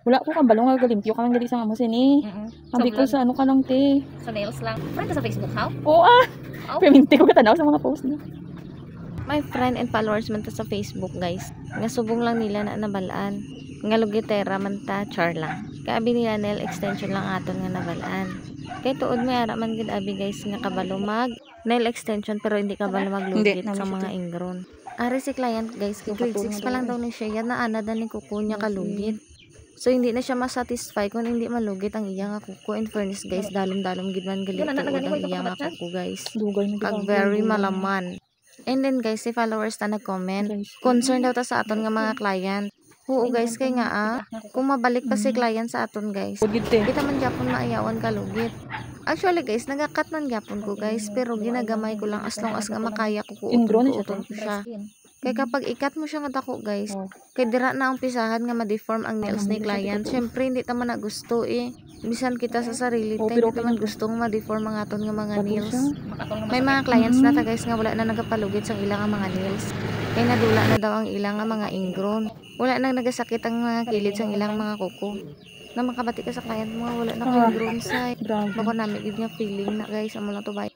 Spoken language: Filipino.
Wala ko kambalo nga galimpyo ka man gali sa amo sini. Sabi ko sa ano ka lang te. Sa nails lang. Friend ka sa Facebook, how? Oo Oh. Paminti ko katanaw sa mga post niya. My friend and followers man ta sa Facebook guys. Nga subong lang nila na nabalaan. Nga lugitera man ta char lang. Kaabi nila nail extension lang aton nga nabalaan. Kay tuod may ara man gid abi guys nga kabalo mag nail extension pero hindi kabalo maglugit Hindi, sa naman mga siya. ingron. Ari si client guys, kay grade 6 pa lang daw ni siya, yan na ana dan ni kuko niya kalugit. So hindi na siya masatisfy kung hindi malugit ang iya nga kuko. In fairness guys, dalom-dalom gid man gali Yun, anak, tuod nagani mo, ang iya nga ipakabatsan. kuko guys. Dugay na Kag very malaman. And then guys, si followers ta nag-comment, concerned daw ta sa aton nga mga client. Oo guys, kay nga kung mabalik pa si client sa aton guys, Gud te. kita man gyapon maayawan kalugit. Actually guys, nagakat man gyapon ko guys, pero ginagamay ko lang as long as nga makaya ko Ingro na siya, kuuton ko siya. Skin. Kay kapag ikat mo siya nga dako guys, Oh. kay dira na ang pisahan nga ma-deform ang nails ni client. Syempre hindi ta man na gusto Bisan kita sa sarili, Oh, tayo pero hindi ta man gustong ma-deform ang aton nga mga nails. Makatulong naman May sa mga clients na ta guys nga wala na nagapalugit sa ilang nga mga nails. Kay nadula na daw ang ilang nga mga ingrown. Wala na nagasakit ang mga kilid sa ilang mga kuko. Na makabati ka sa client mo, wala na kay ingrown sa. Grabe. Bako namin gid nga feeling na guys, amo lang to bye.